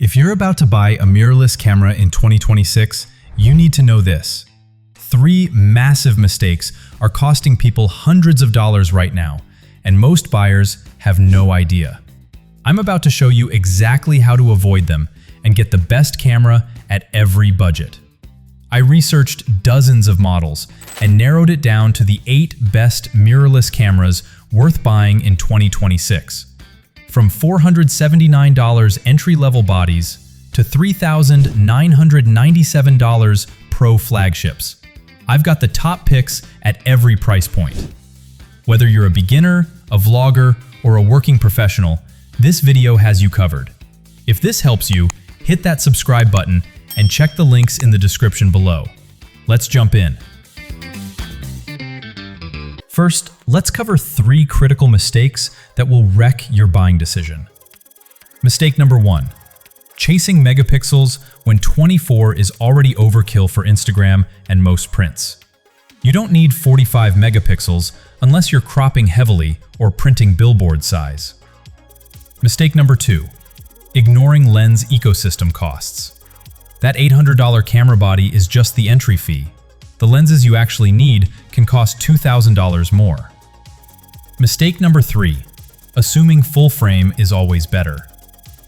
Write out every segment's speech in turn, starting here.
If you're about to buy a mirrorless camera in 2026, you need to know this. 3 massive mistakes are costing people hundreds of dollars right now, and most buyers have no idea. I'm about to show you exactly how to avoid them and get the best camera at every budget. I researched dozens of models and narrowed it down to the 8 best mirrorless cameras worth buying in 2026. From $479 entry-level bodies to $3,997 pro flagships. I've got the top picks at every price point. Whether you're a beginner, a vlogger, or a working professional, this video has you covered. If this helps you, hit that subscribe button and check the links in the description below. Let's jump in. First, let's cover 3 critical mistakes that will wreck your buying decision. Mistake number 1. Chasing megapixels when 24 is already overkill for Instagram and most prints. You don't need 45 megapixels unless you're cropping heavily or printing billboard size. Mistake number 2. Ignoring lens ecosystem costs. That $800 camera body is just the entry fee. The lenses you actually need can cost $2,000 more. Mistake number 3. Assuming full frame is always better.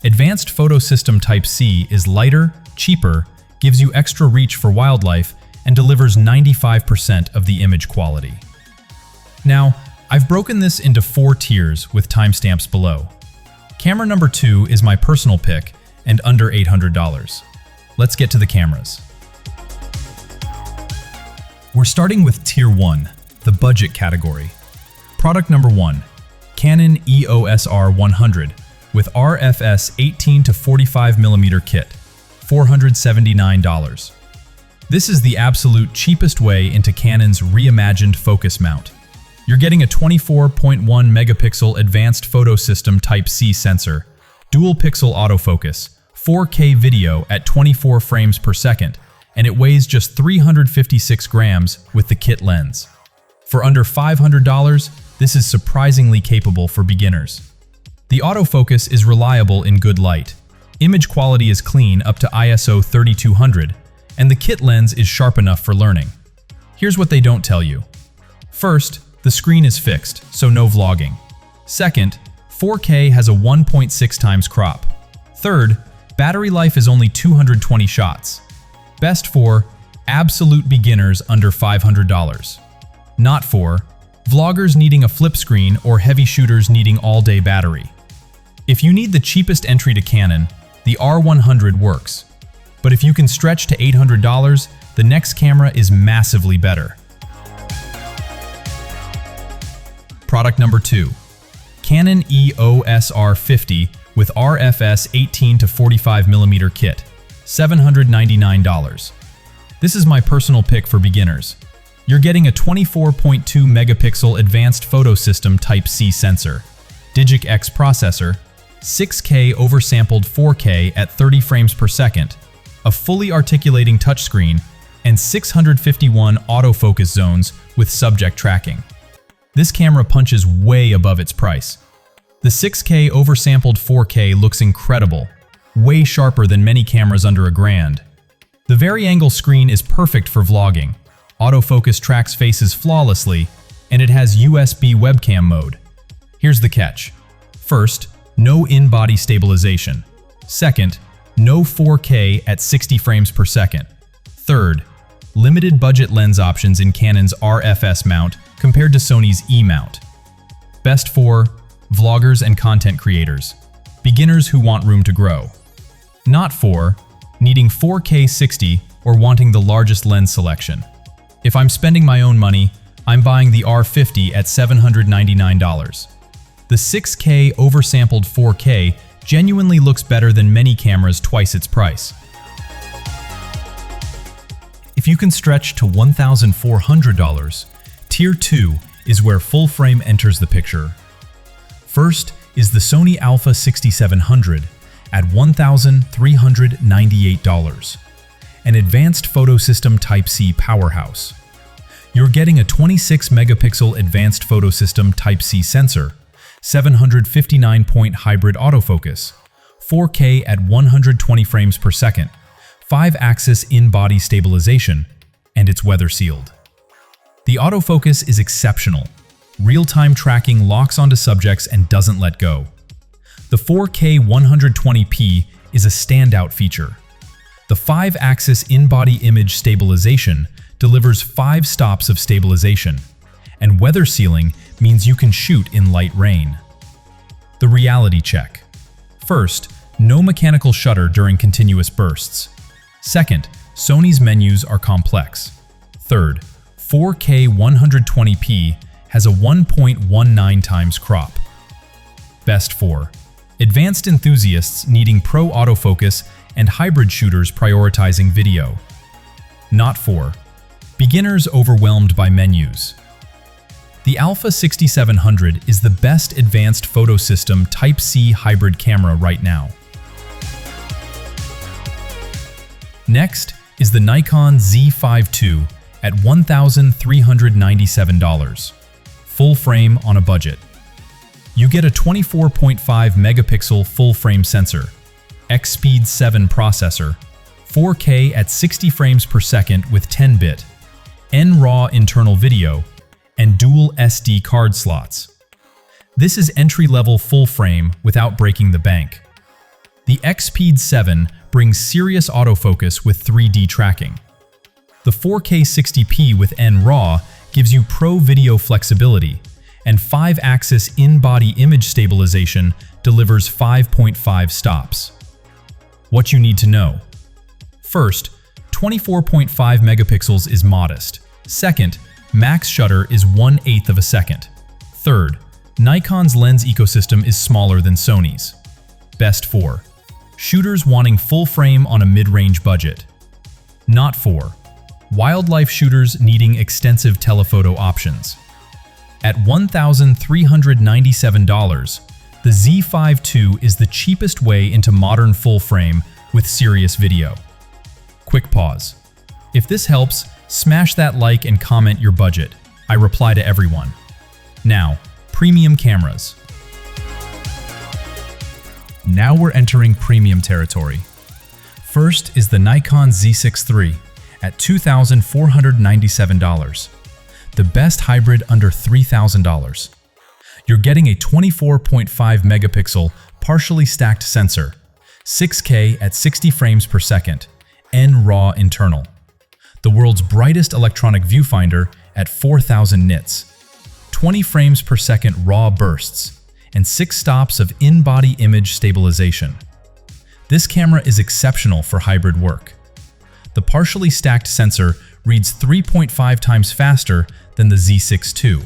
Advanced Photo System Type-C is lighter, cheaper, gives you extra reach for wildlife, and delivers 95% of the image quality. Now, I've broken this into 4 tiers with timestamps below. Camera number 2 is my personal pick and under $800. Let's get to the cameras. We're starting with Tier 1, the budget category. Product number 1, Canon EOS R100 with RF-S18-45mm Kit, $479. This is the absolute cheapest way into Canon's reimagined focus mount. You're getting a 24.1 megapixel advanced photo system Type-C sensor, dual pixel autofocus, 4K video at 24 frames per second, and it weighs just 356 grams with the kit lens. For under $500, this is surprisingly capable for beginners. The autofocus is reliable in good light. Image quality is clean up to ISO 3200, and the kit lens is sharp enough for learning. Here's what they don't tell you. First, the screen is fixed, so no vlogging. Second, 4K has a 1.6 times crop. Third, battery life is only 220 shots. Best for absolute beginners under $500. Not for vloggers needing a flip screen or heavy shooters needing all-day battery. If you need the cheapest entry to Canon, the R100 works. But if you can stretch to $800, the next camera is massively better. Product number 2. Canon EOS R50 with RF-S18-45mm Kit, $799. This is my personal pick for beginners. You're getting a 24.2 megapixel advanced photo system Type-C sensor, Digic X processor, 6K oversampled 4K at 30 frames per second, a fully articulating touchscreen, and 651 autofocus zones with subject tracking. This camera punches way above its price. The 6K oversampled 4K looks incredible, way sharper than many cameras under $1,000. The vari-angle screen is perfect for vlogging. Autofocus tracks faces flawlessly, and it has USB webcam mode. Here's the catch. First, no in-body stabilization. Second, no 4K at 60 frames per second. Third, limited budget lens options in Canon's RF-S mount compared to Sony's E mount. Best for vloggers and content creators, beginners who want room to grow. Not for needing 4K 60 or wanting the largest lens selection. If I'm spending my own money, I'm buying the R50 at $799. The 6K oversampled 4K genuinely looks better than many cameras twice its price. If you can stretch to $1,400, Tier 2 is where full frame enters the picture. First is the Sony Alpha 6700 at $1,398, an advanced photo system Type-C powerhouse. You're getting a 26 megapixel advanced photo system Type-C sensor, 759-point hybrid autofocus, 4K at 120 frames per second, 5-axis in-body stabilization, and it's weather-sealed. The autofocus is exceptional. Real-time tracking locks onto subjects and doesn't let go. The 4K 120p is a standout feature. The 5-axis in-body image stabilization delivers 5 stops of stabilization, and weather sealing means you can shoot in light rain. The reality check. First, no mechanical shutter during continuous bursts. Second, Sony's menus are complex. Third, 4K 120p has a 1.19 times crop. Best for advanced enthusiasts needing pro autofocus and hybrid shooters prioritizing video. Not for beginners overwhelmed by menus. The Alpha 6700 is the best advanced photo system Type-C hybrid camera right now. Next is the Nikon Z5 II at $1,397. Full frame on a budget. You get a 24.5 megapixel full-frame sensor, X-Speed 7 processor, 4K at 60 frames per second with 10-bit, NRAW internal video, and dual SD card slots. This is entry-level full-frame without breaking the bank. The X-Speed 7 brings serious autofocus with 3D tracking. The 4K 60p with NRAW gives you pro video flexibility, and 5-axis in-body image stabilization delivers 5.5 stops. What you need to know. First, 24.5 megapixels is modest. Second, max shutter is 1/8 of a second. Third, Nikon's lens ecosystem is smaller than Sony's. Best for shooters wanting full frame on a mid-range budget. Not for wildlife shooters needing extensive telephoto options. At $1,397, the Z5 II is the cheapest way into modern full frame with serious video. Quick pause. If this helps, smash that like and comment your budget. I reply to everyone. Now, premium cameras. Now we're entering premium territory. First is the Nikon Z6 III at $2,497. The best hybrid under $3,000. You're getting a 24.5 megapixel partially stacked sensor, 6K at 60 frames per second, NRAW internal. The world's brightest electronic viewfinder at 4,000 nits, 20 frames per second RAW bursts, and 6 stops of in-body image stabilization. This camera is exceptional for hybrid work. The partially stacked sensor reads 3.5 times faster than the Z6 II.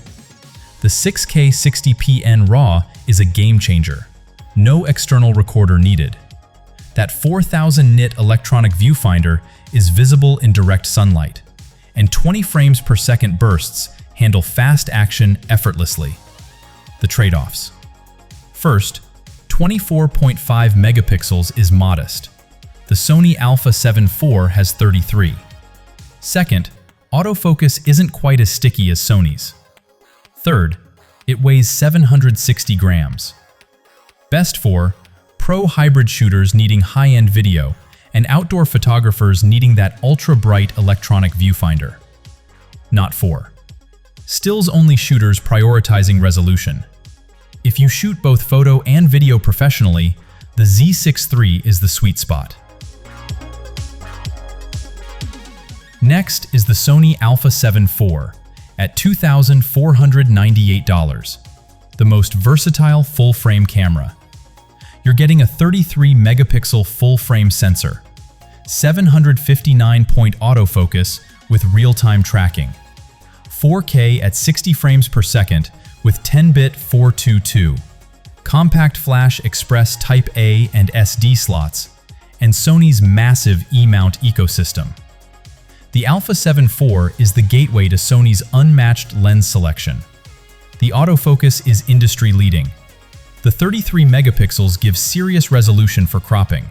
The 6K 60p NRAW is a game changer. No external recorder needed. That 4,000 nit electronic viewfinder is visible in direct sunlight, and 20 frames per second bursts handle fast action effortlessly. The trade-offs. First, 24.5 megapixels is modest. The Sony Alpha 7 IV has 33. Second, autofocus isn't quite as sticky as Sony's. Third, it weighs 760 grams. Best for pro hybrid shooters needing high-end video and outdoor photographers needing that ultra-bright electronic viewfinder. Not for stills-only shooters prioritizing resolution. If you shoot both photo and video professionally, the Z6 III is the sweet spot. Next is the Sony Alpha 7 IV at $2,498, the most versatile full-frame camera. You're getting a 33 megapixel full-frame sensor, 759-point autofocus with real-time tracking, 4K at 60 frames per second with 10-bit 422, compact flash express Type A and SD slots, and Sony's massive E-mount ecosystem. The Alpha 7 IV is the gateway to Sony's unmatched lens selection. The autofocus is industry-leading. The 33 megapixels gives serious resolution for cropping.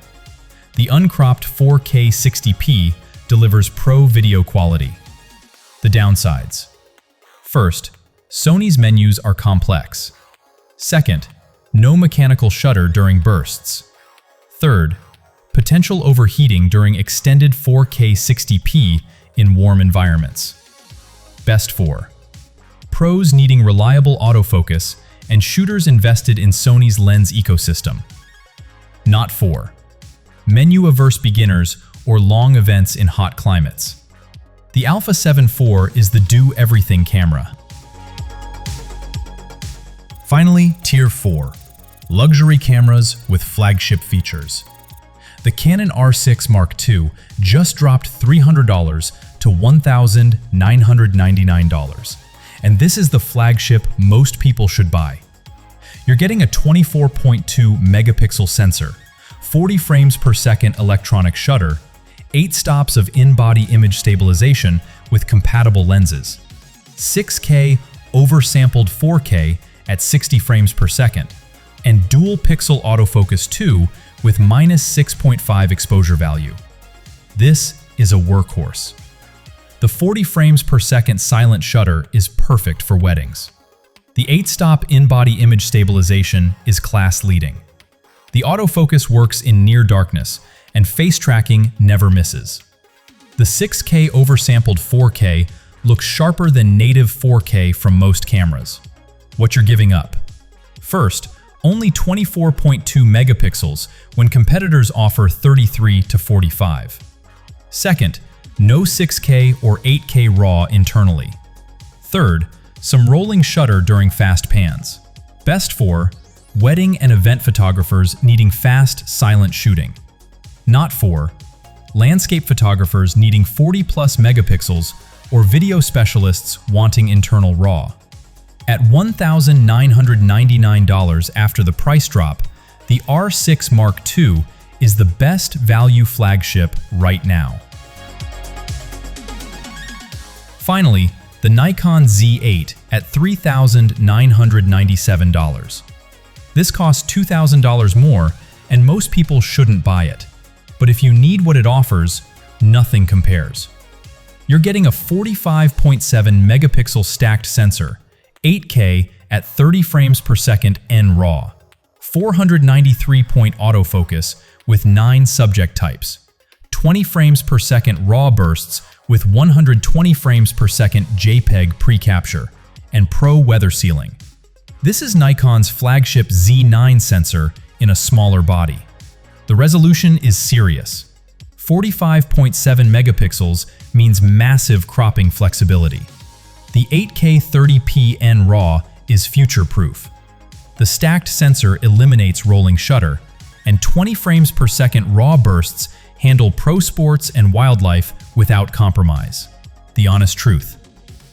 The uncropped 4K 60p delivers pro video quality. The downsides. First, Sony's menus are complex. Second, no mechanical shutter during bursts. Third, potential overheating during extended 4K 60p in warm environments. Best 4. Pros needing reliable autofocus and shooters invested in Sony's lens ecosystem. Not 4. Menu-averse beginners or long events in hot climates. The Alpha 7 IV is the do-everything camera. Finally, Tier 4. Luxury cameras with flagship features. The Canon R6 Mark II just dropped $300 to $1,999, and this is the flagship most people should buy. You're getting a 24.2 megapixel sensor, 40 frames per second electronic shutter, 8 stops of in-body image stabilization with compatible lenses, 6K oversampled 4K at 60 frames per second, and dual pixel autofocus 2 with -6.5 exposure value. This is a workhorse. The 40 frames per second silent shutter is perfect for weddings. The 8-stop in-body image stabilization is class-leading. The autofocus works in near darkness, and face tracking never misses. The 6K oversampled 4K looks sharper than native 4K from most cameras. What you're giving up? First, only 24.2 megapixels when competitors offer 33 to 45. Second, no 6K or 8K RAW internally. Third, some rolling shutter during fast pans. Best for wedding and event photographers needing fast, silent shooting. Not for landscape photographers needing 40+ megapixels or video specialists wanting internal RAW. At $1,999 after the price drop, the R6 Mark II is the best value flagship right now. Finally, the Nikon Z8 at $3,997. This costs $2,000 more, and most people shouldn't buy it. But if you need what it offers, nothing compares. You're getting a 45.7 megapixel stacked sensor, 8K at 30 frames per second NRAW, 493-point autofocus with 9 subject types, 20 frames per second RAW bursts with 120 frames per second JPEG pre-capture, and pro weather sealing. This is Nikon's flagship Z9 sensor in a smaller body. The resolution is serious. 45.7 megapixels means massive cropping flexibility. The 8K 30p NRAW is future-proof. The stacked sensor eliminates rolling shutter, and 20 frames per second RAW bursts handle pro sports and wildlife without compromise. The honest truth.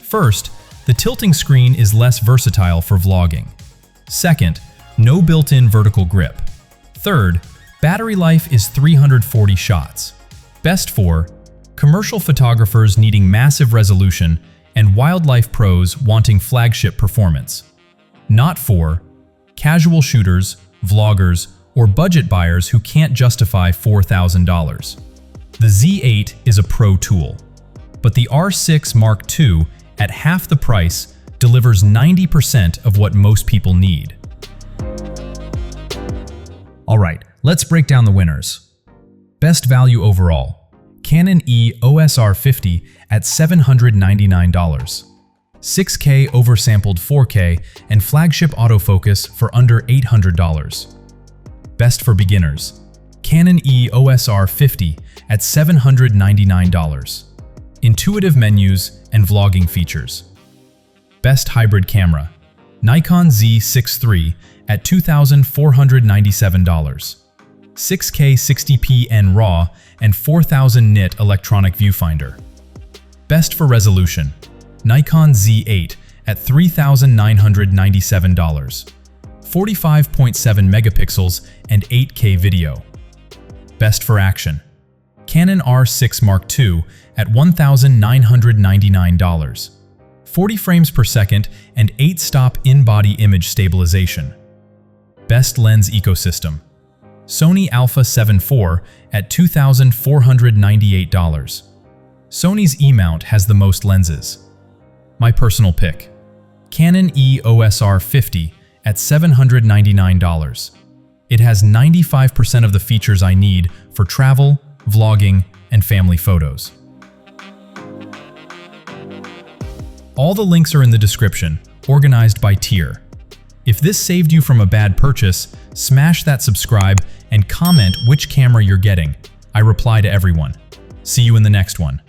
First, the tilting screen is less versatile for vlogging. Second, no built-in vertical grip. Third, battery life is 340 shots. Best for commercial photographers needing massive resolution and wildlife pros wanting flagship performance. Not for casual shooters, vloggers, or budget buyers who can't justify $4,000. The Z8 is a pro tool, but the R6 Mark II at half the price delivers 90% of what most people need. Alright, let's break down the winners. Best value overall. Canon EOS R50 at $799. 6K oversampled 4K and flagship autofocus for under $800. Best for beginners. Canon EOS R50 at $799. Intuitive menus and vlogging features. Best hybrid camera. Nikon Z6 III at $2,497. 6K 60p NRAW and 4000 nit electronic viewfinder. Best for resolution. Nikon Z8 at $3,997. 45.7 megapixels and 8K video. Best for action. Canon R6 Mark II at $1,999. 40 frames per second and 8-stop in-body image stabilization. Best lens ecosystem. Sony Alpha 7 IV at $2,498. Sony's E-mount has the most lenses. My personal pick. Canon EOS R50 at $799. It has 95% of the features I need for travel, vlogging, and family photos. All the links are in the description, organized by tier. If this saved you from a bad purchase, smash that subscribe and comment which camera you're getting. I reply to everyone. See you in the next one.